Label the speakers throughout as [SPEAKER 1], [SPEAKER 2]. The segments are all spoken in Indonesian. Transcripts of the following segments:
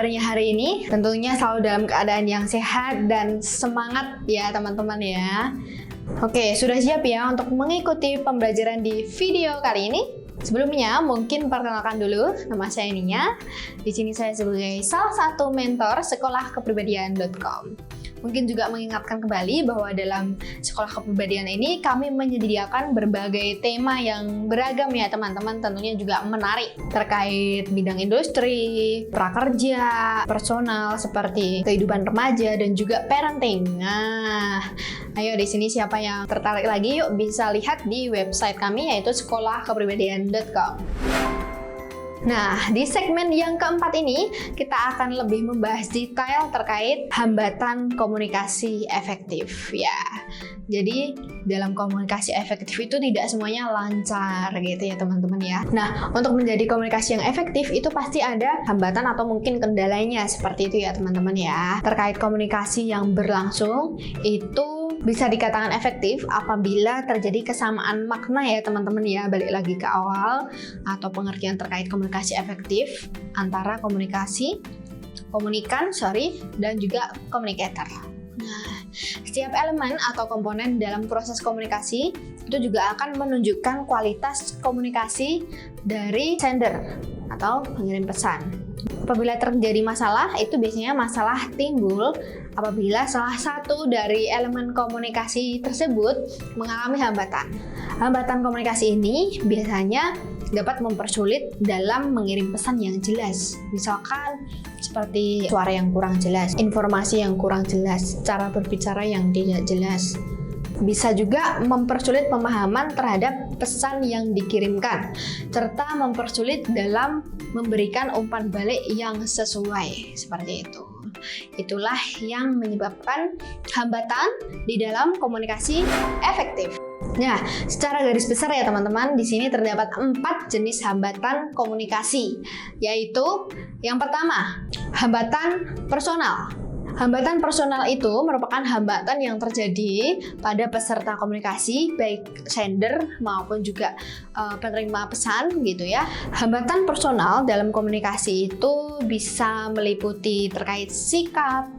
[SPEAKER 1] kabarnya hari ini? Tentunya selalu dalam keadaan yang sehat dan semangat ya teman-teman ya. Oke, sudah siap ya untuk mengikuti pembelajaran di video kali ini? Sebelumnya, mungkin perkenalkan dulu, nama saya Nia. Di sini saya sebagai salah satu mentor sekolahkepribadian.com. Mungkin juga mengingatkan kembali bahwa dalam sekolah kepribadian ini kami menyediakan berbagai tema yang beragam ya teman-teman, tentunya juga menarik terkait bidang industri, prakerja, personal seperti kehidupan remaja dan juga parenting. Nah, ayo di sini siapa yang tertarik lagi yuk bisa lihat di website kami yaitu sekolahkepribadian.com. Nah, di segmen yang keempat ini, kita akan lebih membahas detail terkait hambatan komunikasi efektif ya. Jadi, dalam komunikasi efektif itu tidak semuanya lancar gitu ya teman-teman ya. Nah, untuk menjadi komunikasi yang efektif itu pasti ada hambatan atau mungkin kendalanya seperti itu ya teman-teman ya. Terkait komunikasi yang berlangsung, itu bisa dikatakan efektif apabila terjadi kesamaan makna ya teman-teman ya. Balik lagi ke awal atau pengertian terkait komunikasi efektif antara komunikan, dan juga communicator. Nah, setiap elemen atau komponen dalam proses komunikasi itu juga akan menunjukkan kualitas komunikasi dari sender atau pengirim pesan. Apabila terjadi masalah, itu biasanya masalah timbul apabila salah satu dari elemen komunikasi tersebut mengalami hambatan. Hambatan komunikasi ini biasanya dapat mempersulit dalam mengirim pesan yang jelas. Misalkan seperti suara yang kurang jelas, informasi yang kurang jelas, cara berbicara yang tidak jelas. Bisa juga mempersulit pemahaman terhadap pesan yang dikirimkan, serta mempersulit dalam memberikan umpan balik yang sesuai, seperti itu. Itulah yang menyebabkan hambatan di dalam komunikasi efektif. Nah, secara garis besar ya teman-teman, di sini terdapat 4 jenis hambatan komunikasi, yaitu yang pertama, hambatan personal. Hambatan personal itu merupakan hambatan yang terjadi pada peserta komunikasi, baik sender maupun juga penerima pesan gitu ya. Hambatan personal dalam komunikasi itu bisa meliputi terkait sikap,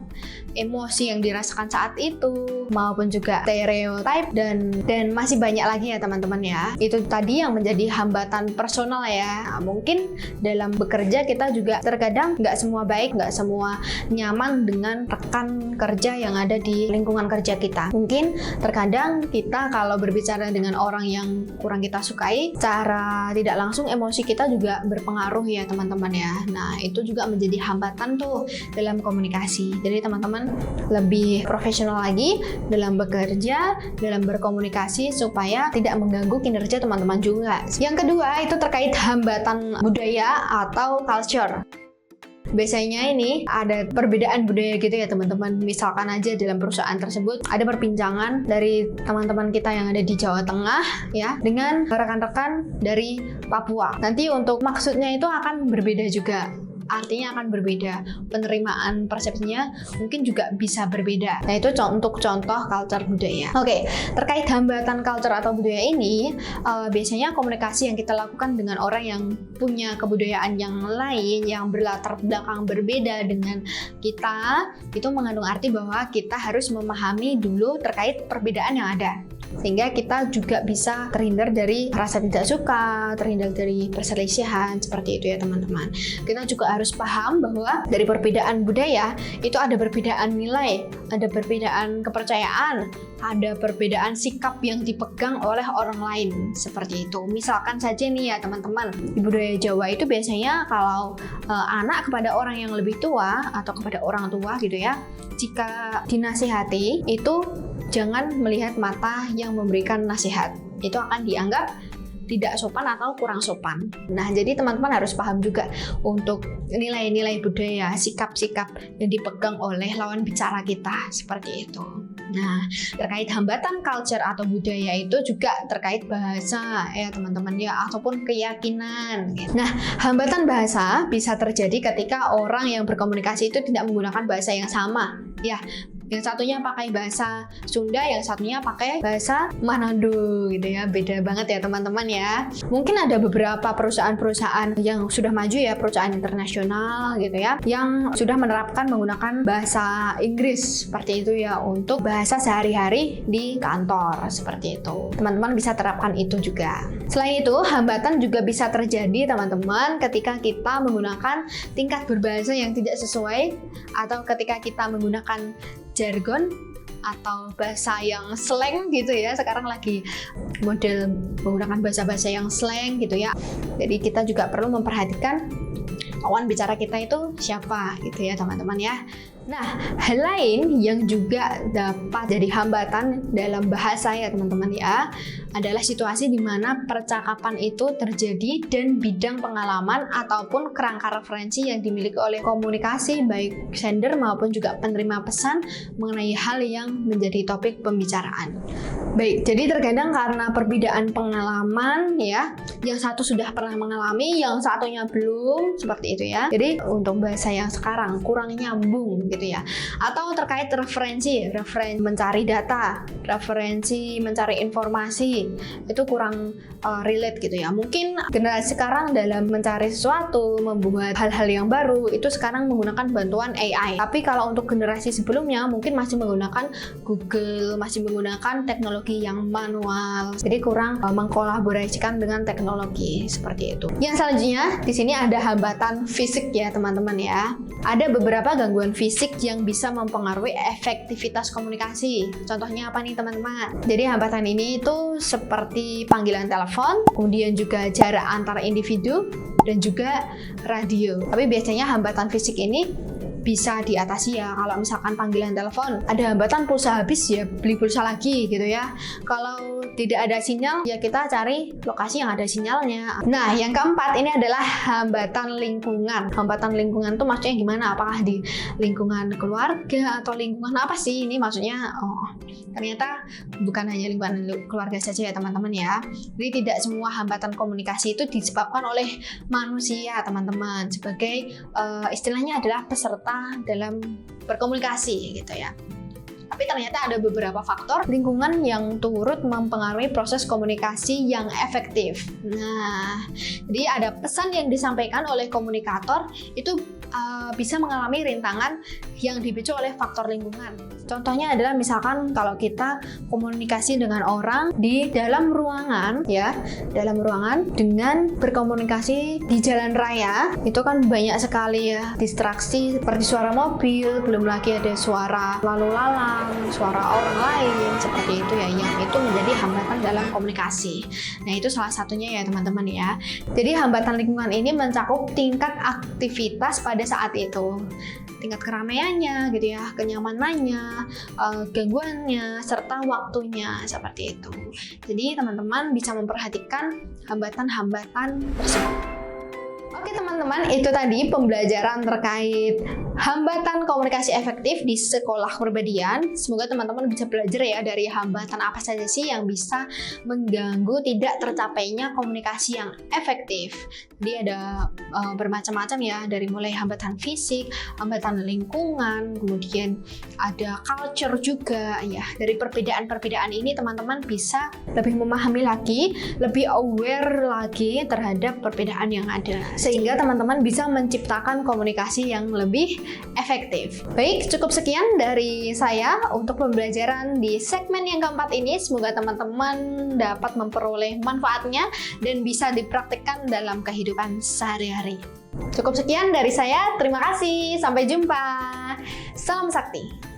[SPEAKER 1] emosi yang dirasakan saat itu, maupun juga stereotype dan masih banyak lagi ya teman-teman ya. Itu tadi yang menjadi hambatan personal ya. Nah, mungkin dalam bekerja kita juga terkadang nggak semua baik, nggak semua nyaman dengan rekan kerja yang ada di lingkungan kerja kita. Mungkin terkadang kita kalau berbicara dengan orang yang kurang kita sukai, secara tidak langsung emosi kita juga berpengaruh ya teman-teman ya. Nah, itu juga menjadi hambatan tuh dalam komunikasi. Jadi teman-teman lebih profesional lagi dalam bekerja, dalam berkomunikasi supaya tidak mengganggu kinerja teman-teman juga. Yang kedua itu terkait hambatan budaya atau culture. Biasanya ini ada perbedaan budaya gitu ya teman-teman. Misalkan aja dalam perusahaan tersebut ada perbincangan dari teman-teman kita yang ada di Jawa Tengah ya dengan rekan-rekan dari Papua. Nanti untuk maksudnya itu akan berbeda juga. Artinya akan berbeda, penerimaan persepsinya mungkin juga bisa berbeda. Nah itu untuk contoh culture budaya. Oke, terkait hambatan culture atau budaya ini, biasanya komunikasi yang kita lakukan dengan orang yang punya kebudayaan yang lain, yang berlatar belakang berbeda dengan kita, itu mengandung arti bahwa kita harus memahami dulu terkait perbedaan yang ada. Sehingga kita juga bisa terhindar dari rasa tidak suka, terhindar dari perselisihan, seperti itu ya teman-teman. Kita juga harus paham bahwa dari perbedaan budaya itu ada perbedaan nilai, ada perbedaan kepercayaan, ada perbedaan sikap yang dipegang oleh orang lain, seperti itu. Misalkan saja nih ya teman-teman, di budaya Jawa itu biasanya kalau anak kepada orang yang lebih tua atau kepada orang tua gitu ya, jika dinasihati itu jangan melihat mata yang memberikan nasihat. Itu akan dianggap tidak sopan atau kurang sopan. Nah, jadi teman-teman harus paham juga untuk nilai-nilai budaya, sikap-sikap yang dipegang oleh lawan bicara kita, seperti itu. Nah, terkait hambatan culture atau budaya itu juga terkait bahasa ya teman-teman ya, ataupun keyakinan. Nah, hambatan bahasa bisa terjadi ketika orang yang berkomunikasi itu tidak menggunakan bahasa yang sama. Ya, Yang satunya pakai bahasa Sunda, yang satunya pakai bahasa Manado gitu ya. Beda banget ya teman-teman ya. Mungkin ada beberapa perusahaan-perusahaan yang sudah maju ya, perusahaan internasional gitu ya, yang sudah menerapkan menggunakan bahasa Inggris seperti itu ya untuk bahasa sehari-hari di kantor seperti itu. Teman-teman bisa terapkan itu juga. Selain itu, hambatan juga bisa terjadi teman-teman ketika kita menggunakan tingkat berbahasa yang tidak sesuai, atau ketika kita menggunakan jargon atau bahasa yang slang gitu ya. Sekarang lagi model menggunakan bahasa-bahasa yang slang gitu ya. Jadi kita juga perlu memperhatikan lawan bicara kita itu siapa gitu ya teman-teman ya. Nah, hal lain yang juga dapat jadi hambatan dalam bahasa ya teman-teman ya, adalah situasi di mana percakapan itu terjadi dan bidang pengalaman ataupun kerangka referensi yang dimiliki oleh komunikasi baik sender maupun juga penerima pesan mengenai hal yang menjadi topik pembicaraan. Baik, jadi terkadang karena perbedaan pengalaman ya, yang satu sudah pernah mengalami, yang satunya belum, seperti itu ya. Jadi untuk bahasa yang sekarang kurang nyambung gitu ya. Atau terkait referensi mencari data, referensi mencari informasi, itu kurang relate gitu ya. Mungkin generasi sekarang dalam mencari sesuatu, membuat hal-hal yang baru, itu sekarang menggunakan bantuan AI. Tapi kalau untuk generasi sebelumnya mungkin masih menggunakan Google, masih menggunakan teknologi yang manual. Jadi kurang mengkolaborasikan dengan teknologi seperti itu. Yang selanjutnya di sini ada hambatan fisik ya teman-teman ya. Ada beberapa gangguan fisik yang bisa mempengaruhi efektivitas komunikasi. Contohnya apa nih teman-teman? Jadi hambatan ini itu seperti panggilan telepon, kemudian juga jarak antar individu, dan juga radio. Tapi biasanya hambatan fisik ini bisa diatasi ya. Kalau misalkan panggilan telepon ada hambatan pulsa habis, ya beli pulsa lagi gitu ya. Kalau tidak ada sinyal ya kita cari lokasi yang ada sinyalnya. Nah, yang keempat ini adalah hambatan lingkungan. Hambatan lingkungan tuh maksudnya gimana? Apakah di lingkungan keluarga atau lingkungan apa sih ini maksudnya? Oh, ternyata bukan hanya lingkungan keluarga saja ya teman-teman ya. Jadi tidak semua hambatan komunikasi itu disebabkan oleh manusia teman-teman. Sebagai istilahnya adalah peserta dalam berkomunikasi gitu ya. Tapi ternyata ada beberapa faktor lingkungan yang turut mempengaruhi proses komunikasi yang efektif. Nah, jadi ada pesan yang disampaikan oleh komunikator itu bisa mengalami rintangan yang dipicu oleh faktor lingkungan. Contohnya adalah misalkan kalau kita komunikasi dengan orang di dalam ruangan ya, dalam ruangan dengan berkomunikasi di jalan raya, itu kan banyak sekali ya distraksi seperti suara mobil, belum lagi ada suara lalu lalang, suara orang lain seperti itu ya, yang itu menjadi hambatan dalam komunikasi. Nah, itu salah satunya ya teman-teman ya. Jadi hambatan lingkungan ini mencakup tingkat aktivitas pada saat itu, tingkat keramaiannya gitu ya, kenyamanannya, gangguannya, serta waktunya seperti itu. Jadi teman-teman bisa memperhatikan hambatan-hambatan tersebut. Oke teman-teman, itu tadi pembelajaran terkait hambatan komunikasi efektif di sekolah kepribadian. Semoga teman-teman bisa belajar ya dari hambatan apa saja sih yang bisa mengganggu tidak tercapainya komunikasi yang efektif. Jadi ada bermacam-macam ya, dari mulai hambatan fisik, hambatan lingkungan, kemudian ada culture juga ya. Dari perbedaan-perbedaan ini teman-teman bisa lebih memahami lagi, lebih aware lagi terhadap perbedaan yang ada, sehingga teman-teman bisa menciptakan komunikasi yang lebih efektif. Baik, cukup sekian dari saya untuk pembelajaran di segmen yang keempat ini. Semoga teman-teman dapat memperoleh manfaatnya dan bisa dipraktikkan dalam kehidupan sehari-hari. Cukup sekian dari saya, terima kasih, sampai jumpa. Salam sakti.